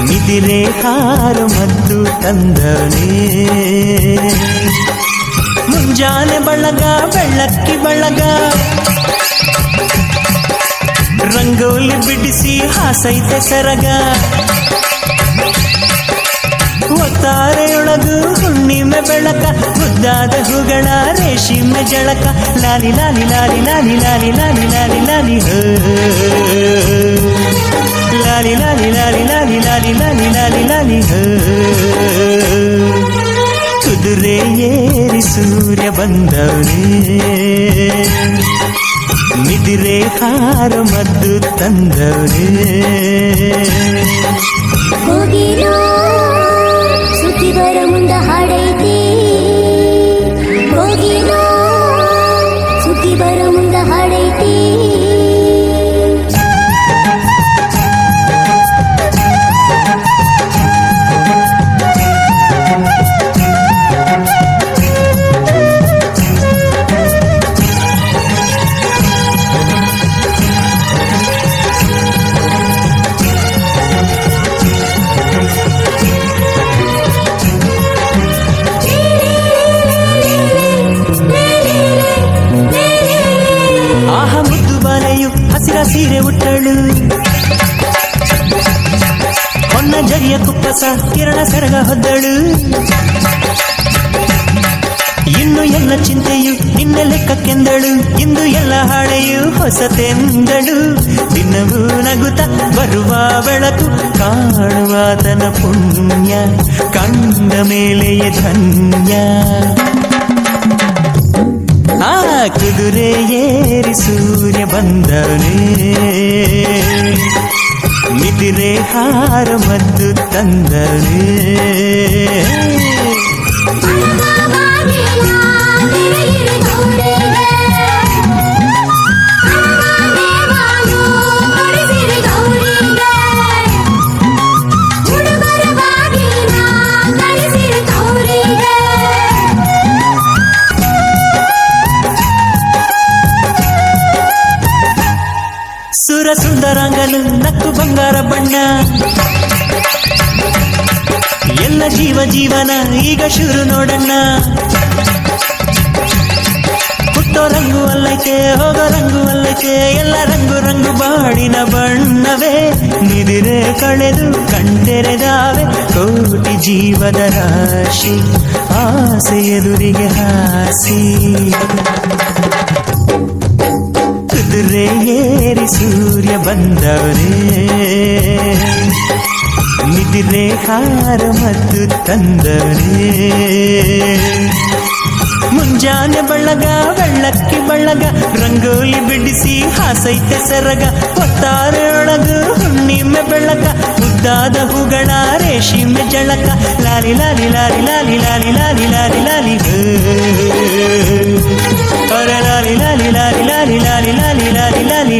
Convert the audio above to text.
ನಿದಿರೆ ಹಾರು ಮದ್ದು ತಂದವನೇ ಮುಂಜಾನೆ ಬಳಗ ಬೆಳ್ಳಕ್ಕಿ ಬಳಗ ರಂಗೋಲಿ ಬಿಡಿಸಿ ಹಾಸೈತೆ ಸರಗ ಒತ್ತಾರೆಯೊಳಗು ಹುಣ್ಣಿಮೆ ಬೆಳಕ ಮುದ್ದಾದ ಹೂಗಳ ರೇಷ್ಮೆ ಜಳಕ ಲಾಲಿ ಲಾಲಿ ಲಾಲಿ ಲಾಲಿ ಲಾಲಿ ಲಾಲಿ ಲಾಲಿ ಲಾಲಿ ಲಾಲಿ ಲಾಲಿ ಲಾಲಿ ಲಾಲಿ ಲಾಲಿ ಲಾಲಿ ಲಾಲಿ ಲಾಲಿ ಕುದುರೆ ಏರಿ ಸೂರ್ಯ ಬಂದವನೇ ನಿದಿರೆ ಹಾರ ಮದ್ದು ತಂದವನೇ ಹೋಗಿರೋ ಸುದ್ದಿ ಬರ ಮುಂದ ಹಾಡೈತಿ ಹೋಗಿರೋ ಸುದ್ದಿ ಬರ ಮುಂದ ಹಾಡೈತಿ ಹಸಿರ ಸೀರೆ ಉಟ್ಟಳು ಹೊನ್ನ ಜರಿಯ ಕುಪ್ಪಸ ಕಿರಣ ಸರಗ ಹೊದ್ದಳು ಇನ್ನು ಎಲ್ಲ ಚಿಂತೆಯು ನಿನ್ನ ಲೆಕ್ಕಕ್ಕೆಂದಳು ಇಂದು ಎಲ್ಲ ಹಾಳೆಯು ಹೊಸತೆಂದಳು ದಿನವೂ ನಗುತ್ತ ಬರುವ ಬೆಳಕು ಕಾಣುವಾತನ ಪುಣ್ಯ ಕಂಡ ಮೇಲೆಯೇ ಧನ್ಯ ಆ ಕುದುರೆ ಏರಿ ಸೂರ್ಯ ಬಂದವನೇ ನಿದಿರೆ ಹಾರ ಮದ್ದು ತಂದವನೇ ಸುರ ಸುಂದರಾಂಗನು ನಕ್ಕು ಬಂಗಾರ ಬಣ್ಣ ಎಲ್ಲ ಜೀವನ ಈಗ ಶುರು ನೋಡಣ್ಣ ಹುಟ್ಟೋ ರಂಗು ಅಲ್ಲೈತೆ ಹೋಗೋ ರಂಗು ಅಲ್ಲೈತೆ ಎಲ್ಲ ರಂಗು ಬಾಡಿನ ಬಣ್ಣವೇ ನಿದಿರೆ ಕಳೆದು ಕಣ್ತೆರೆದಾವೆ ಕೋಟಿ ಜೀವದ ರಾಶಿ ಆಸೆ ಎದುರಿಗೆ ಹಾಸಿ ಕುದುರೆ ಏರಿ ಸೂರ್ಯ ಬಂದವನೇ ನಿದಿರೆ ಹಾರ ಮದ್ದು ತಂದವನೇ ಮುಂಜಾನೆ ಬಳಗ ಬೆಳ್ಳಕ್ಕಿ ಬಳಗ ರಂಗೋಲಿ ಬಿಡಿಸಿ ಹಾಸೈತೆ ಸರಗ ಒತ್ತಾರೆಯೊಳಗು ಹುಣ್ಣಿಮೆ ಬೆಳಕ ಮುದ್ದಾದ ಹೂಗಳ ರೇಷ್ಮೆ ಜಳಕ ಲಾಲಿ ಲಾಲಿ ಲಾಲಿ ಲಾಲಿ ಲಾಲಿ ಲಾಲಿ ಲಾಲಿ ಲಾಲಿ ಅರೆ ಲಾಲಿ ಲಾಲಿ ಲಾಲಿ ಲಾಲಿ ಲಾಲಿ ಲಾಲಿ ಲಾಲಿ ಲಾಲಿ